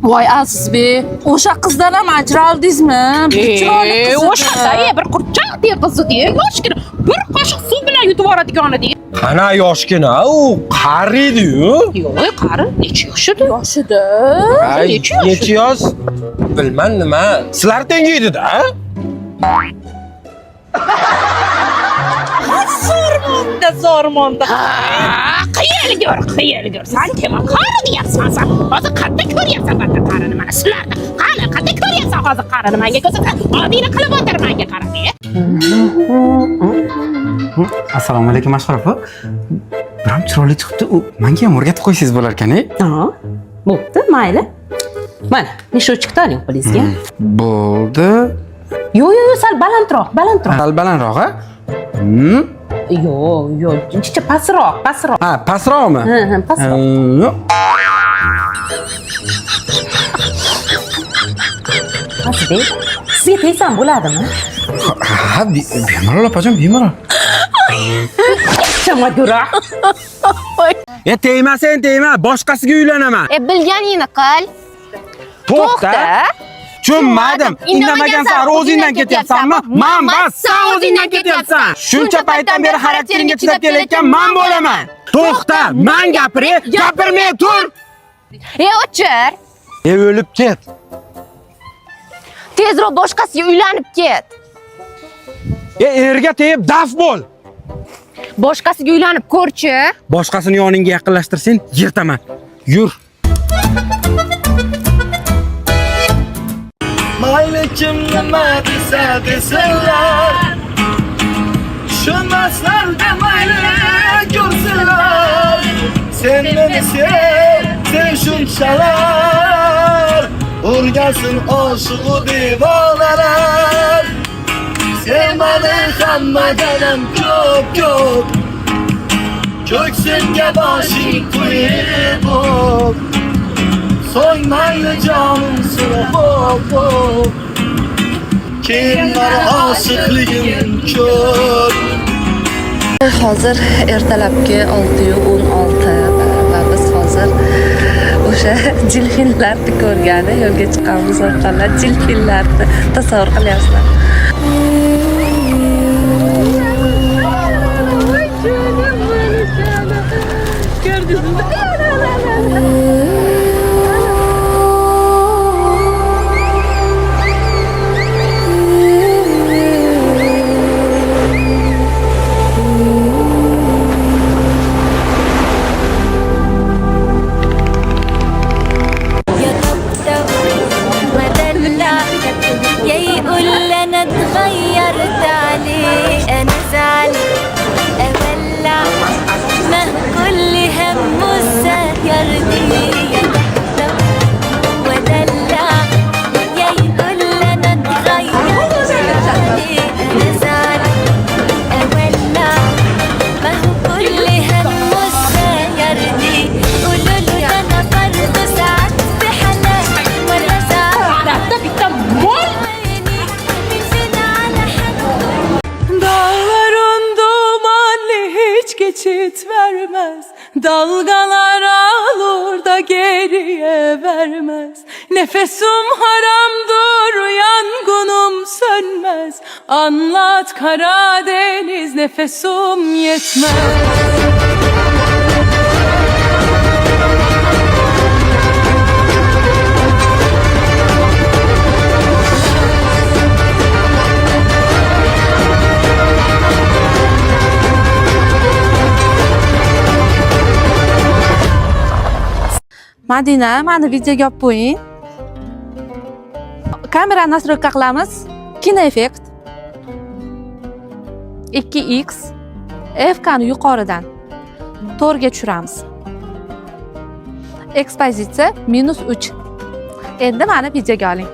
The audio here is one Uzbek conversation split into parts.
Voy Azizbek, o'sha qizdan ham ajra oldingizmi? Chiroyli qiz edi. O'sha bir qurchoq deya qizi yoshgina bir qoshiq suv bilan yutib yuboradigan edi. Qana yoshgina, u qariydi-yu. Yo'q, qari, necha yoshida? Yoshida. Necha yosh? Bilman nima. Sizlar tengiydi-da. Zormonda. Qayerga sen kim qari deyapsan sen? Hozir qayerda ko'ryapsan bitta qarini mana sizlarda. Qani qayerda ko'ryapsan hozir qarini menga ko'rsat. Odina qilib o'tir menga qarab. Assalomu alaykum Mashhur opa. Biram chiroyli chiqibdi. U menga ham o'rgatib qo'ysangiz bo'lar ekan-a? Ha, bo'pti, mayli. Mana, mishrochka oling qo'lingizga. Bo'ldi. Yo'q, sal balandroq. Sal balandroq-a? Yo'q, chicha pastroq. Ha, pastroqmi? Ha, pastroq. Azizbek, sizga tegsam bo'ladimi? Ha, bemalol opajon, bemalol. Chamadura. Tegma, boshqasiga uylanaman. Bilganingni qil. To'xta. Tushunmadim. Indamagansan, o'zingdan ketyapsanmi? Men bas, sen o'zingdan ketyapsan. Shuncha paytdan beri xarakteringga chidab kelayotgan men bo'laman. To'xta, men gapirmay tur. O'chir. O'lib ket. Tezroq boshqasiga uylanib ket. Erga tegib daf bo'l. Boshqasiga uylanib ko'rchi. Boshqasini yoningga yaqinlashtirsang, yirtaman. Yur. Mayli kim nima desa desinlar, tushunmaslar mayli ko'rsinlar. Sen meni sen shunchalar, o'rgansin oshiqu devonalar. Sen meni hammadan ham ko'p, ko'ksimga boshing qo'yib bo'p. So'ng mayli jonim so'rab keyin meni oshiqligim ko'p. Hozir ertalabki 6:16 va biz hozir o'sha jilfinlarni ko'rgani yo'lga chiqamiz orqali. Jilfinlarni tasavvur qilyapsizlar. Dalgalar alır da geriye vermez. Nefesim haramdır, yangınım sönmez. Anlat Karadeniz, nefesim yetmez. Madina, mani videoga olib qo'ying. Kamera nastroyka qilamiz. Kino effekt. 2x F ni yuqoridan to'rga tushiramiz. Ekspozitsiya -3. Endi mani videoga oling.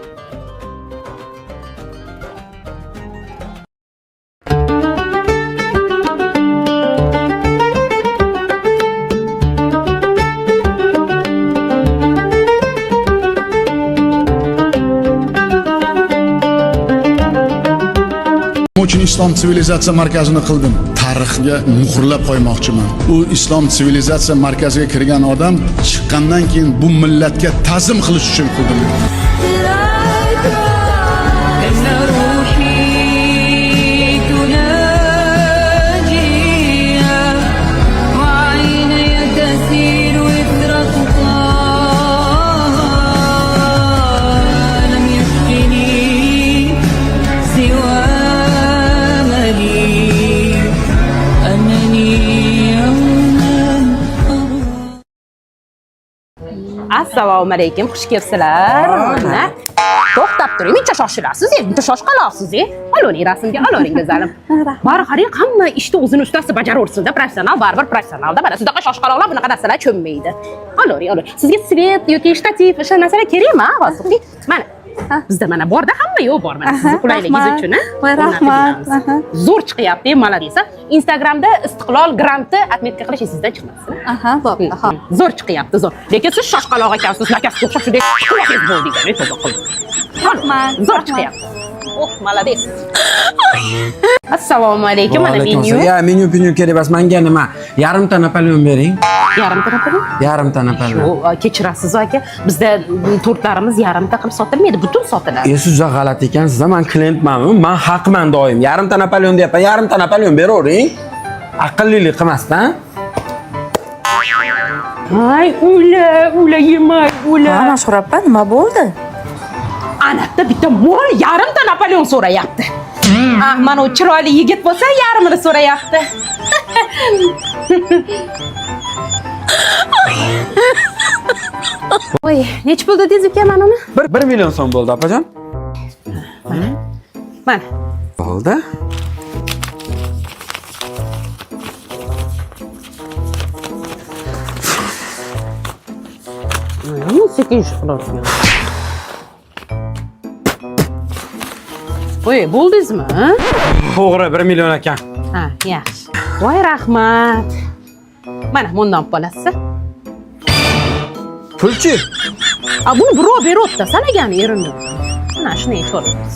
uchun islom sivilizatsiya markazini qildim. Tarixga muhrlab qo'ymoqchiman. U islom sivilizatsiya markaziga kirgan odam chiqqandan keyin bu millatga ta'zim qilish uchun qildim. Assalomu alaykum, xush kelibsizlar. Mana to'xtab turing, muncha shoshilasiz, muncha shoshqaloqsiz. Olavering rasmga, olavering go'zalim. Bari qarang, hamma ishni o'zini ustasida bajaraversin-da, professional, baribir professionalda. Mana sizdaqa shoshqaloqlar bunaqa narsalar cho'mmaydi. Olavering. Sizga svet yoki shtativ o'sha narsalar kerakmi? Hozir. Mana bizda mana borda hamma yo'q bor mana sizni qulayligingiz uchun. Rahmat. Zo'r chiqyapti, malades. Instagramda Istiqlol granti atmetka qilish sizdan chiqmasin. Aha, bo'pti. Zo'r chiqyapti, zo'r. Lekin siz shoshqaloq ekansiz, nakasiga o'xshab shunday quloqingiz bo'ldingiz, to'g'ri qilib. Rahmat. Zo'r chiqyapti. Oh, malades. Assalomu alaykum, mana menyu. Ya, menyu kerak emas, menga nima? Yarimta Napoleon bering. Yarimta Napoleon? Yarimta Napoleon. Kechirasiz aka, bizda tortlarimiz yarimta qilib sotilmaydi, butun sotiladi. Siz g'alati ekansiz, men klientmanmi? Men haqman doim. Yarimta Napoleon deyapman, yarimta Napoleon beravering. Aqllilik qilmasdan. Ay, ula yemay, ula. Ha, Mashhur opa, nima bo'ldi? Anaqda bitta mol yarimta Napoleon so'rayapti. Ah, mana u chiroyli yigit bo'lsa, yarimini so'rayapti. Voy, nech pul dedingiz uka mana uni? 1 million so'm bo'ldi, opajon. Mana. Bo'ldi. Sekin ish qilarkan. Voy, bo'ldingizmi? To'g'ri, 1 million ekan. Ha, yaxshi. Voy, rahmat. Mana bundan bo'lasiz. Pulchi? A buni birov beribdi, sanagan erini. Mana shuni aytamiz.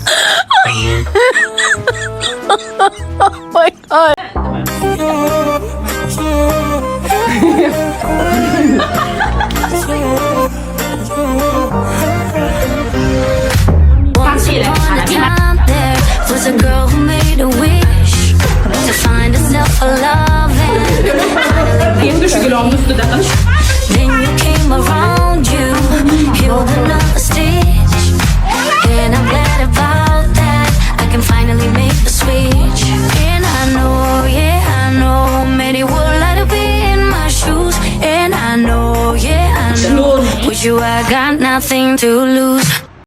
Once upon a time there was a girl who made a wish to find herself a love Then you came around, you healed another stitch. And I'm glad about that, I can finally make the switch. And I know, yeah, I know, many would like to be in my shoes. And I know, yeah, I know, with you I got nothing to lose.